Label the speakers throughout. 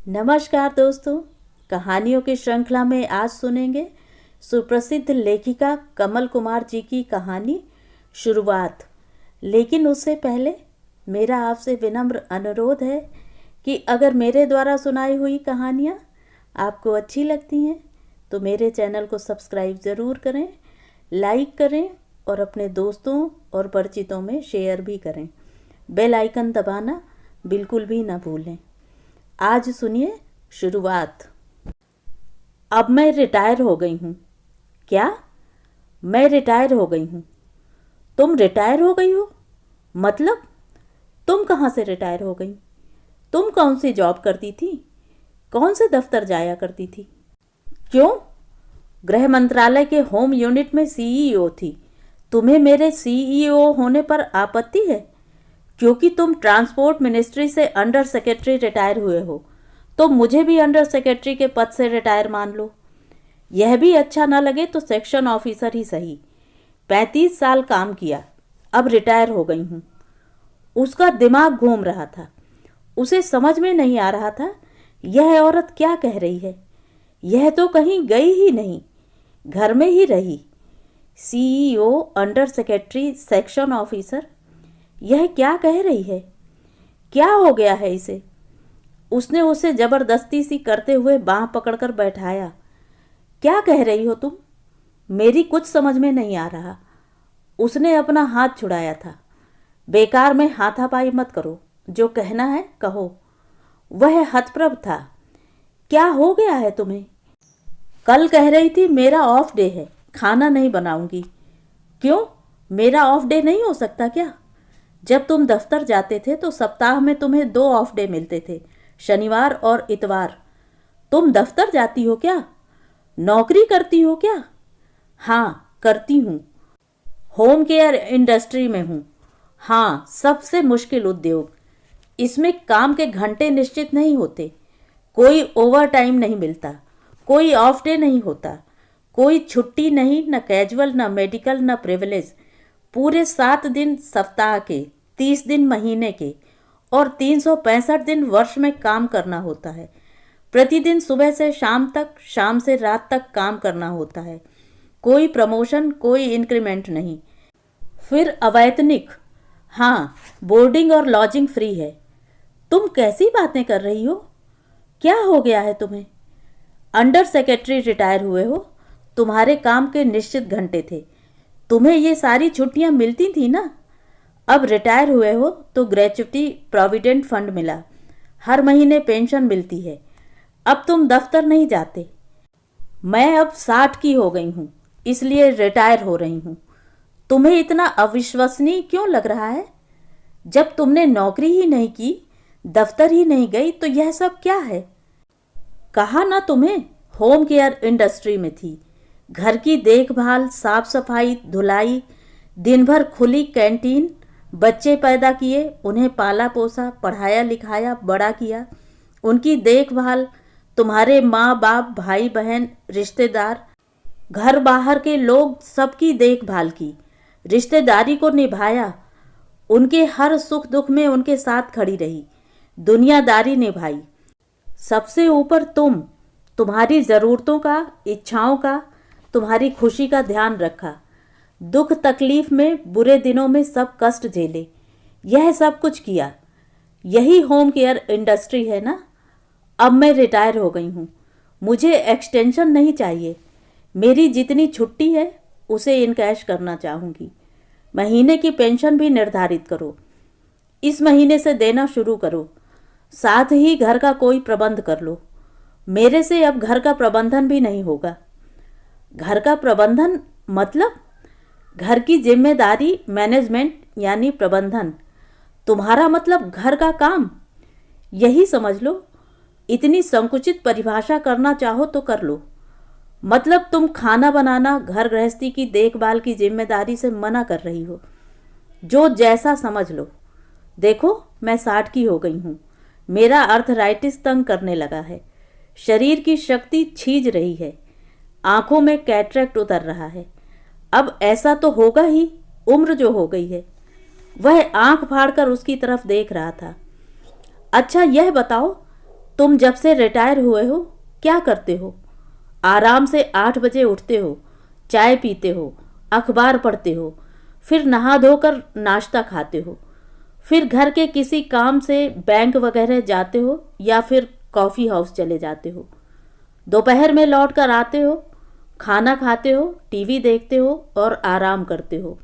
Speaker 1: नमस्कार दोस्तों, कहानियों की श्रृंखला में आज सुनेंगे सुप्रसिद्ध लेखिका कमल कुमार जी की कहानी शुरुआत। लेकिन उससे पहले मेरा आपसे विनम्र अनुरोध है कि अगर मेरे द्वारा सुनाई हुई कहानियाँ आपको अच्छी लगती हैं तो मेरे चैनल को सब्सक्राइब ज़रूर करें, लाइक करें और अपने दोस्तों और परिचितों में शेयर भी करें। बेल आइकन दबाना बिल्कुल भी ना भूलें। आज सुनिए शुरुआत। अब मैं रिटायर हो गई हूँ। क्या? मैं रिटायर हो गई हूँ? तुम रिटायर हो गई हो? मतलब तुम कहाँ से रिटायर हो गई? तुम कौन सी जॉब करती थी? कौन से दफ्तर जाया करती थी? क्यों? गृह मंत्रालय के होम यूनिट में सीईओ थी। तुम्हें मेरे सीईओ होने पर आपत्ति है? क्योंकि तुम ट्रांसपोर्ट मिनिस्ट्री से अंडर सेक्रेटरी रिटायर हुए हो तो मुझे भी अंडर सेक्रेटरी के पद से रिटायर मान लो। यह भी अच्छा ना लगे तो सेक्शन ऑफिसर ही सही। 35 साल काम किया, अब रिटायर हो गई हूँ। उसका दिमाग घूम रहा था। उसे समझ में नहीं आ रहा था यह औरत क्या कह रही है। यह तो कहीं गई ही नहीं, घर में ही रही। CEO, under secretary, section officer, यह क्या कह रही है? क्या हो गया है इसे? उसने उसे जबरदस्ती सी करते हुए बांह पकड़कर बैठाया। क्या कह रही हो तुम? मेरी कुछ समझ में नहीं आ रहा। उसने अपना हाथ छुड़ाया था। बेकार में हाथापाई मत करो, जो कहना है कहो। वह हतप्रभ था। क्या हो गया है तुम्हें? कल कह रही थी मेरा ऑफ डे है, खाना नहीं बनाऊंगी। क्यों? मेरा ऑफ डे नहीं हो सकता क्या? जब तुम दफ्तर जाते थे तो सप्ताह में तुम्हें 2 ऑफ डे मिलते थे, शनिवार और इतवार। तुम दफ्तर जाती हो क्या? नौकरी करती हो क्या? हाँ, करती हूँ। होम केयर इंडस्ट्री में हूँ। हाँ, सबसे मुश्किल उद्योग। इसमें काम के घंटे निश्चित नहीं होते, कोई ओवर टाइम नहीं मिलता, कोई ऑफ डे नहीं होता, कोई छुट्टी नहीं, न कैजुअल, न मेडिकल, न प्रिविलेज। पूरे 7 दिन सप्ताह के, 30 दिन महीने के और 365 दिन वर्ष में काम करना होता है। प्रतिदिन सुबह से शाम तक, शाम से रात तक काम करना होता है। कोई प्रमोशन, कोई इंक्रीमेंट नहीं। फिर अवैतनिक। हाँ, बोर्डिंग और लॉजिंग फ्री है। तुम कैसी बातें कर रही हो? क्या हो गया है तुम्हें? अंडर सेक्रेटरी रिटायर हुए हो, तुम्हारे काम के निश्चित घंटे थे, तुम्हें ये सारी छुट्टियां मिलती थी ना। अब रिटायर हुए हो तो ग्रेच्युटी प्रोविडेंट फंड मिला, हर महीने पेंशन मिलती है। अब तुम दफ्तर नहीं जाते। मैं अब 60 की हो गई हूँ, इसलिए रिटायर हो रही हूँ। तुम्हें इतना अविश्वसनीय क्यों लग रहा है? जब तुमने नौकरी ही नहीं की, दफ्तर ही नहीं गई तो यह सब क्या है? कहा ना तुम्हें, होम केयर इंडस्ट्री में थी। घर की देखभाल, साफ सफाई, धुलाई, दिन भर खुली कैंटीन, बच्चे पैदा किए, उन्हें पाला पोसा, पढ़ाया लिखाया, बड़ा किया, उनकी देखभाल, तुम्हारे माँ बाप, भाई बहन, रिश्तेदार, घर बाहर के लोग, सबकी देखभाल की, रिश्तेदारी को निभाया, उनके हर सुख दुख में उनके साथ खड़ी रही, दुनियादारी निभाई। सबसे ऊपर तुम्हारी ज़रूरतों का, इच्छाओं का, तुम्हारी खुशी का ध्यान रखा। दुख तकलीफ में, बुरे दिनों में सब कष्ट झेले। यह सब कुछ किया। यही होम केयर इंडस्ट्री है ना। अब मैं रिटायर हो गई हूँ। मुझे एक्सटेंशन नहीं चाहिए। मेरी जितनी छुट्टी है उसे इनकैश करना चाहूँगी। महीने की पेंशन भी निर्धारित करो। इस महीने से देना शुरू करो। साथ ही घर का कोई प्रबंध कर लो। मेरे से अब घर का प्रबंधन भी नहीं होगा। घर का प्रबंधन मतलब? घर की जिम्मेदारी, मैनेजमेंट यानी प्रबंधन। तुम्हारा मतलब घर का काम? यही समझ लो। इतनी संकुचित परिभाषा करना चाहो तो कर लो। मतलब तुम खाना बनाना, घर गृहस्थी की देखभाल की जिम्मेदारी से मना कर रही हो। जो जैसा समझ लो। देखो, मैं 60 की हो गई हूँ। मेरा अर्थराइटिस तंग करने लगा है। शरीर की शक्ति छीज रही है। आंखों में कैटरेक्ट उतर रहा है। अब ऐसा तो होगा ही, उम्र जो हो गई है। वह आंख फाड़कर उसकी तरफ देख रहा था। अच्छा, यह बताओ, तुम जब से रिटायर हुए हो क्या करते हो? आराम से 8 बजे उठते हो, चाय पीते हो, अखबार पढ़ते हो, फिर नहा धोकर नाश्ता खाते हो, फिर घर के किसी काम से बैंक वगैरह जाते हो या फिर कॉफ़ी हाउस चले जाते हो। दोपहर में लौट कर आते हो, खाना खाते हो, टीवी देखते हो और आराम करते हो।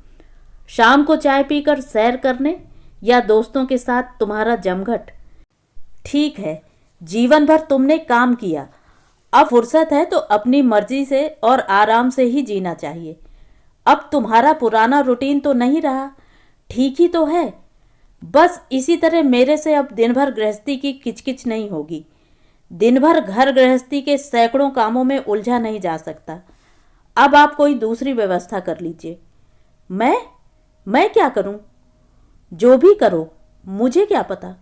Speaker 1: शाम को चाय पीकर सैर करने या दोस्तों के साथ तुम्हारा जमघट। ठीक है, जीवन भर तुमने काम किया, अब फुर्सत है तो अपनी मर्जी से और आराम से ही जीना चाहिए। अब तुम्हारा पुराना रूटीन तो नहीं रहा, ठीक ही तो है। बस इसी तरह मेरे से अब दिन भर गृहस्थी की किचकिच नहीं होगी। दिन भर घर गृहस्थी के सैकड़ों कामों में उलझा नहीं जा सकता। अब आप कोई दूसरी व्यवस्था कर लीजिए। मैं क्या करूं? जो भी करो, मुझे क्या पता।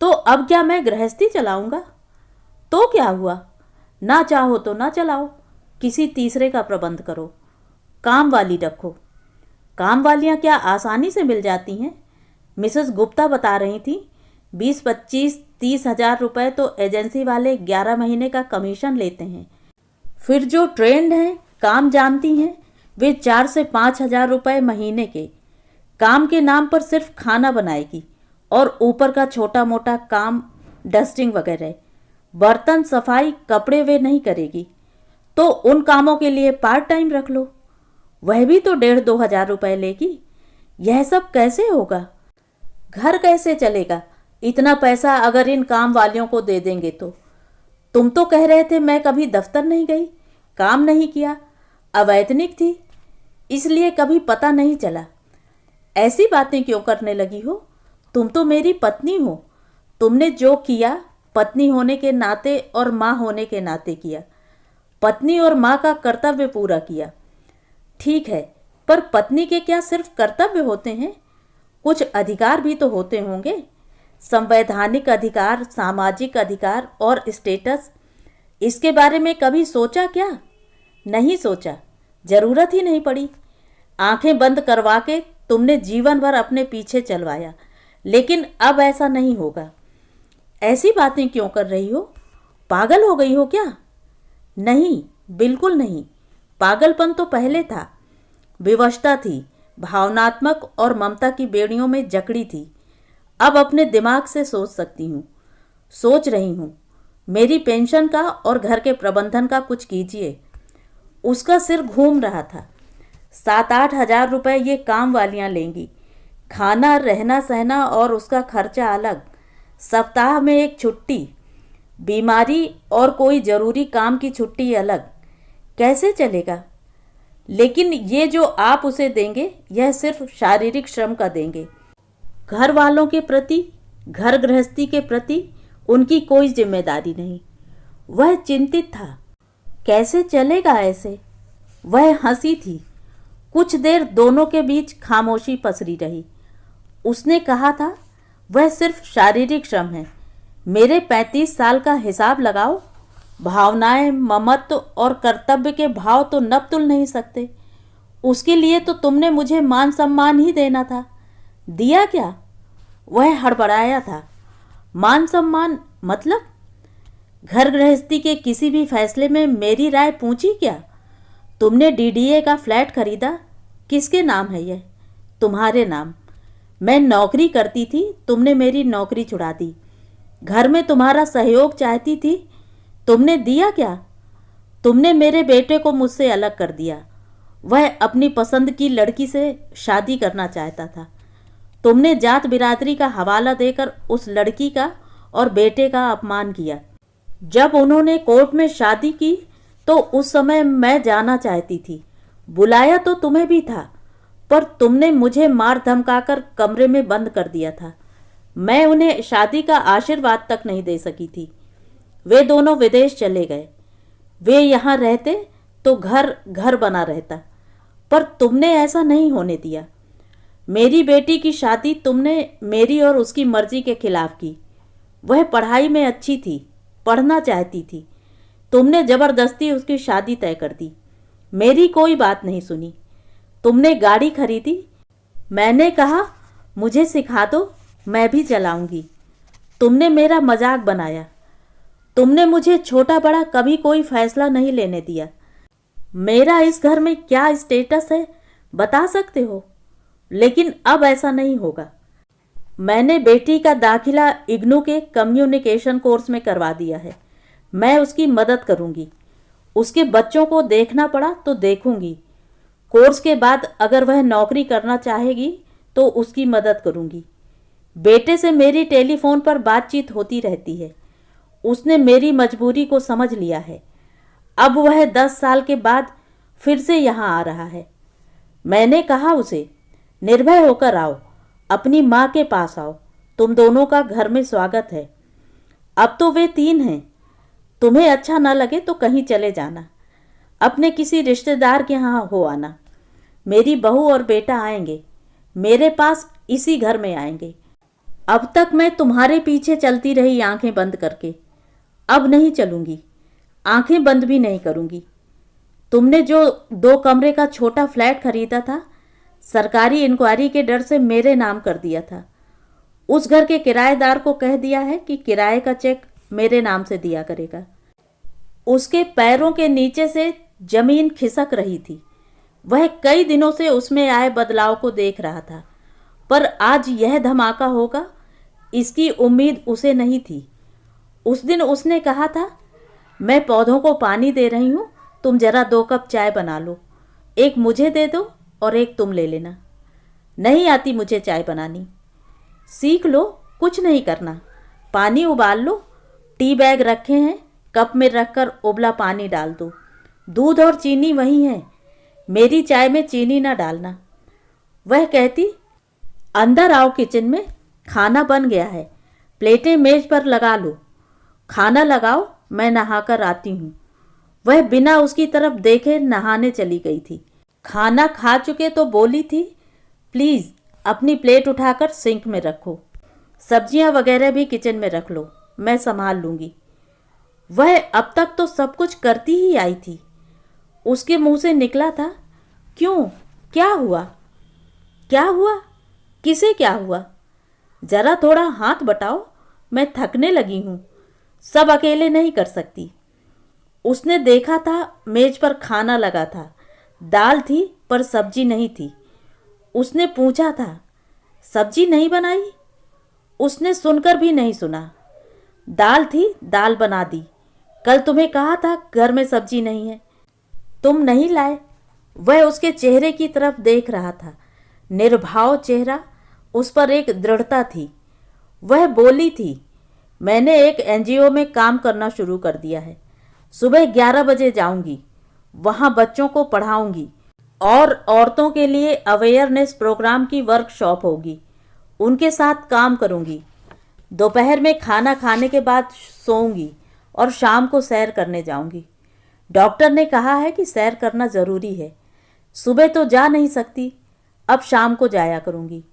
Speaker 1: तो अब क्या मैं गृहस्थी चलाऊंगा? तो क्या हुआ, ना चाहो तो ना चलाओ, किसी तीसरे का प्रबंध करो, काम वाली रखो। काम वालियां क्या आसानी से मिल जाती हैं? मिसेस गुप्ता बता रही थी 20-25-30 हज़ार रुपये तो एजेंसी वाले 11 महीने का कमीशन लेते हैं। फिर जो ट्रेंड हैं, काम जानती हैं, वे 4 से 5 हज़ार रुपये महीने के काम के नाम पर सिर्फ खाना बनाएगी और ऊपर का छोटा मोटा काम, डस्टिंग वगैरह, बर्तन सफाई, कपड़े वे नहीं करेगी। तो उन कामों के लिए पार्ट टाइम रख लो, वह भी तो 1.5-2 हज़ार रुपये लेगी। यह सब कैसे होगा? घर कैसे चलेगा इतना पैसा अगर इन काम वालियों को दे देंगे तो? तुम तो कह रहे थे मैं कभी दफ्तर नहीं गई, काम नहीं किया, अवैतनिक थी, इसलिए कभी पता नहीं चला। ऐसी बातें क्यों करने लगी हो? तुम तो मेरी पत्नी हो। तुमने जो किया पत्नी होने के नाते और माँ होने के नाते किया। पत्नी और माँ का कर्तव्य पूरा किया। ठीक है, पर पत्नी के क्या सिर्फ कर्तव्य होते हैं? कुछ अधिकार भी तो होते होंगे, संवैधानिक अधिकार, सामाजिक अधिकार और स्टेटस। इसके बारे में कभी सोचा क्या? नहीं सोचा, जरूरत ही नहीं पड़ी। आंखें बंद करवा के तुमने जीवन भर अपने पीछे चलवाया, लेकिन अब ऐसा नहीं होगा। ऐसी बातें क्यों कर रही हो? पागल हो गई हो क्या? नहीं, बिल्कुल नहीं। पागलपन तो पहले था, विवशता थी, भावनात्मक और ममता की बेड़ियों में जकड़ी थी। अब अपने दिमाग से सोच सकती हूँ, सोच रही हूँ। मेरी पेंशन का और घर के प्रबंधन का कुछ कीजिए। उसका सिर घूम रहा था। 7-8 हज़ार रुपये ये काम वालियाँ लेंगी, खाना, रहना सहना और उसका खर्चा अलग, सप्ताह में एक छुट्टी, बीमारी और कोई ज़रूरी काम की छुट्टी अलग। कैसे चलेगा? लेकिन ये जो आप उसे देंगे यह सिर्फ शारीरिक श्रम का देंगे। घर वालों के प्रति, घर गृहस्थी के प्रति उनकी कोई जिम्मेदारी नहीं। वह चिंतित था, कैसे चलेगा ऐसे? वह हंसी थी। कुछ देर दोनों के बीच खामोशी पसरी रही। उसने कहा था, वह सिर्फ शारीरिक श्रम है। मेरे 35 साल का हिसाब लगाओ। भावनाएं, ममत्व और कर्तव्य के भाव तो नप तुल नहीं सकते। उसके लिए तो तुमने मुझे मान सम्मान ही देना था। दिया क्या? वह हड़बड़ाया था। मान सम्मान मतलब? घर गृहस्थी के किसी भी फैसले में मेरी राय पूछी क्या? तुमने डीडीए का फ्लैट खरीदा, किसके नाम है यह? तुम्हारे नाम। मैं नौकरी करती थी, तुमने मेरी नौकरी छुड़ा दी। घर में तुम्हारा सहयोग चाहती थी, तुमने दिया क्या? तुमने मेरे बेटे को मुझसे अलग कर दिया। वह अपनी पसंद की लड़की से शादी करना चाहता था। तुमने जात बिरादरी का हवाला देकर उस लड़की का और बेटे का अपमान किया। जब उन्होंने कोर्ट में शादी की तो उस समय मैं जाना चाहती थी। बुलाया तो तुम्हें भी था, पर तुमने मुझे मार धमकाकर कमरे में बंद कर दिया था। मैं उन्हें शादी का आशीर्वाद तक नहीं दे सकी थी। वे दोनों विदेश चले गए। वे यहाँ रहते तो घर घर बना रहता, पर तुमने ऐसा नहीं होने दिया। मेरी बेटी की शादी तुमने मेरी और उसकी मर्जी के खिलाफ की। वह पढ़ाई में अच्छी थी, पढ़ना चाहती थी। तुमने जबरदस्ती उसकी शादी तय कर दी। मेरी कोई बात नहीं सुनी। तुमने गाड़ी खरीदी। मैंने कहा मुझे सिखा दो, मैं भी चलाऊंगी। तुमने मेरा मजाक बनाया। तुमने मुझे छोटा बड़ा कभी कोई फैसला नहीं लेने दिया। मेरा इस घर में क्या स्टेटस है बता सकते हो, लेकिन अब ऐसा नहीं होगा। मैंने बेटी का दाखिला इग्नू के कम्युनिकेशन कोर्स में करवा दिया है। मैं उसकी मदद करूंगी। उसके बच्चों को देखना पड़ा तो देखूंगी। कोर्स के बाद अगर वह नौकरी करना चाहेगी तो उसकी मदद करूंगी। बेटे से मेरी टेलीफोन पर बातचीत होती रहती है। उसने मेरी मजबूरी को समझ लिया है। अब वह 10 साल के बाद फिर से यहाँ आ रहा है। मैंने कहा उसे, निर्भय होकर आओ, अपनी माँ के पास आओ, तुम दोनों का घर में स्वागत है। अब तो वे 3 हैं। तुम्हें अच्छा न लगे तो कहीं चले जाना, अपने किसी रिश्तेदार के यहाँ हो आना। मेरी बहू और बेटा आएंगे, मेरे पास इसी घर में आएंगे। अब तक मैं तुम्हारे पीछे चलती रही आंखें बंद करके, अब नहीं चलूंगी, आंखें बंद भी नहीं करूंगी। तुमने जो 2 कमरे का छोटा फ्लैट खरीदा था, सरकारी इंक्वायरी के डर से मेरे नाम कर दिया था। उस घर के किराएदार को कह दिया है कि किराए का चेक मेरे नाम से दिया करेगा। उसके पैरों के नीचे से जमीन खिसक रही थी। वह कई दिनों से उसमें आए बदलाव को देख रहा था, पर आज यह धमाका होगा इसकी उम्मीद उसे नहीं थी। उस दिन उसने कहा था, मैं पौधों को पानी दे रही हूँ, तुम जरा 2 कप चाय बना लो, एक मुझे दे दो और एक तुम ले लेना। नहीं आती मुझे चाय बनानी। सीख लो, कुछ नहीं करना। पानी उबाल लो, टी बैग रखे हैं, कप में रखकर उबला पानी डाल दो। दूध और चीनी वही है, मेरी चाय में चीनी ना डालना। वह कहती, अंदर आओ, किचन में खाना बन गया है, प्लेटें मेज पर लगा लो, खाना लगाओ, मैं नहाकर आती हूँ। वह बिना उसकी तरफ देखे नहाने चली गई थी। खाना खा चुके तो बोली थी, प्लीज़ अपनी प्लेट उठाकर सिंक में रखो, सब्जियां वगैरह भी किचन में रख लो, मैं संभाल लूँगी। वह अब तक तो सब कुछ करती ही आई थी। उसके मुंह से निकला था, क्यों, क्या हुआ, क्या हुआ, किसे क्या हुआ? जरा थोड़ा हाथ बटाओ, मैं थकने लगी हूँ, सब अकेले नहीं कर सकती। उसने देखा था मेज पर खाना लगा था, दाल थी पर सब्जी नहीं थी। उसने पूछा था, सब्जी नहीं बनाई? उसने सुनकर भी नहीं सुना। दाल थी, दाल बना दी। कल तुम्हें कहा था घर में सब्जी नहीं है, तुम नहीं लाए। वह उसके चेहरे की तरफ देख रहा था, निर्भाव चेहरा, उस पर एक दृढ़ता थी। वह बोली थी, मैंने एक एनजीओ में काम करना शुरू कर दिया है, सुबह 11 बजे जाऊंगी, वहाँ बच्चों को पढ़ाऊंगी और औरतों के लिए अवेयरनेस प्रोग्राम की वर्कशॉप होगी, उनके साथ काम करूंगी। दोपहर में खाना खाने के बाद सोऊंगी और शाम को सैर करने जाऊंगी। डॉक्टर ने कहा है कि सैर करना ज़रूरी है। सुबह तो जा नहीं सकती, अब शाम को जाया करूंगी।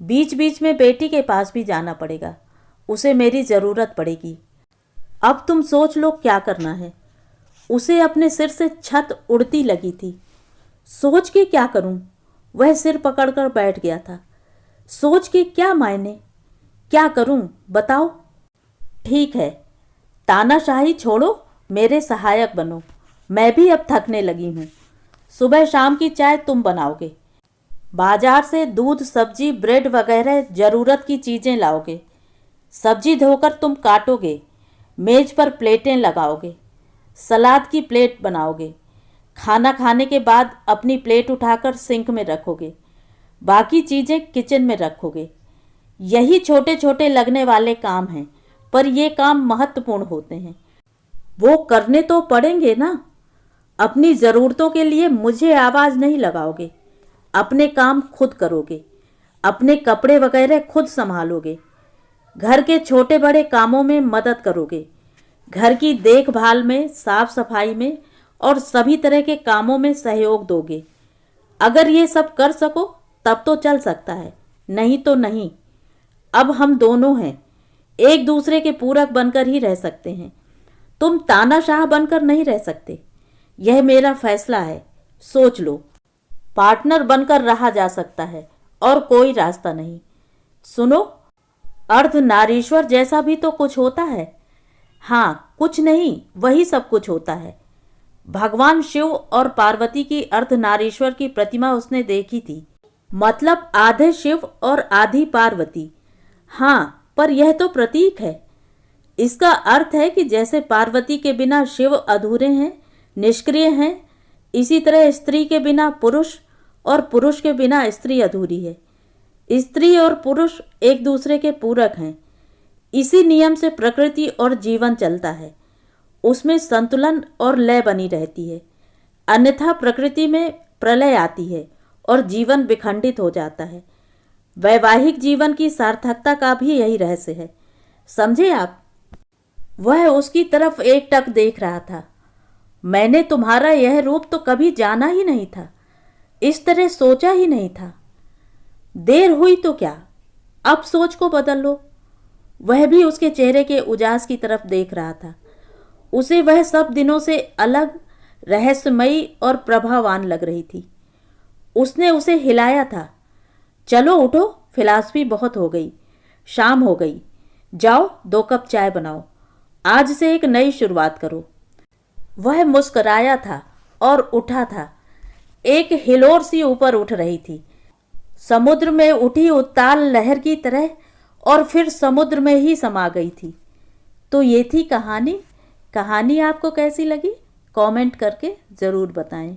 Speaker 1: बीच बीच में बेटी के पास भी जाना पड़ेगा, उसे मेरी ज़रूरत पड़ेगी। अब तुम सोच लो क्या करना है। उसे अपने सिर से छत उड़ती लगी थी। सोच के क्या करूं? वह सिर पकड़कर बैठ गया था। सोच के क्या मायने, क्या करूं बताओ? ठीक है, तानाशाही छोड़ो, मेरे सहायक बनो। मैं भी अब थकने लगी हूँ। सुबह शाम की चाय तुम बनाओगे, बाजार से दूध, सब्जी, ब्रेड वगैरह ज़रूरत की चीज़ें लाओगे। सब्जी धोकर तुम काटोगे, मेज पर प्लेटें लगाओगे, सलाद की प्लेट बनाओगे। खाना खाने के बाद अपनी प्लेट उठाकर सिंक में रखोगे, बाकी चीज़ें किचन में रखोगे। यही छोटे छोटे लगने वाले काम हैं, पर ये काम महत्वपूर्ण होते हैं। वो करने तो पड़ेंगे ना। अपनी ज़रूरतों के लिए मुझे आवाज़ नहीं लगाओगे, अपने काम खुद करोगे, अपने कपड़े वगैरह खुद संभालोगे, घर के छोटे बड़े कामों में मदद करोगे, घर की देखभाल में, साफ सफाई में और सभी तरह के कामों में सहयोग दोगे। अगर ये सब कर सको तब तो चल सकता है, नहीं तो नहीं। अब हम दोनों हैं, एक दूसरे के पूरक बनकर ही रह सकते हैं। तुम तानाशाह बनकर नहीं रह सकते, यह मेरा फैसला है, सोच लो। पार्टनर बनकर रहा जा सकता है और कोई रास्ता नहीं। सुनो, अर्धनारीश्वर जैसा भी तो कुछ होता है। हाँ, कुछ नहीं, वही सब कुछ होता है। भगवान शिव और पार्वती की अर्धनारीश्वर की प्रतिमा उसने देखी थी, मतलब आधे शिव और आधी पार्वती। हाँ, पर यह तो प्रतीक है। इसका अर्थ है कि जैसे पार्वती के बिना शिव अधूरे हैं, निष्क्रिय हैं, इसी तरह स्त्री के बिना पुरुष और पुरुष के बिना स्त्री अधूरी है। स्त्री और पुरुष एक दूसरे के पूरक हैं। इसी नियम से प्रकृति और जीवन चलता है, उसमें संतुलन और लय बनी रहती है। अन्यथा प्रकृति में प्रलय आती है और जीवन विखंडित हो जाता है। वैवाहिक जीवन की सार्थकता का भी यही रहस्य है, समझे आप? वह उसकी तरफ एकटक देख रहा था। मैंने तुम्हारा यह रूप तो कभी जाना ही नहीं था, इस तरह सोचा ही नहीं था। देर हुई तो क्या, अब सोच को बदल लो। वह भी उसके चेहरे के उजास की तरफ देख रहा था। उसे वह सब दिनों से अलग, रहस्यमयी और प्रभावान लग रही थी। उसने उसे हिलाया था। चलो उठो, फिलॉसफी बहुत हो गई, शाम हो गई, जाओ 2 कप चाय बनाओ, आज से एक नई शुरुआत करो। वह मुस्कराया था और उठा था। एक हिलोर सी ऊपर उठ रही थी, समुद्र में उठी उत्ताल लहर की तरह, और फिर समुद्र में ही समा गई थी। तो ये थी कहानी। कहानी आपको कैसी लगी कमेंट करके ज़रूर बताएं।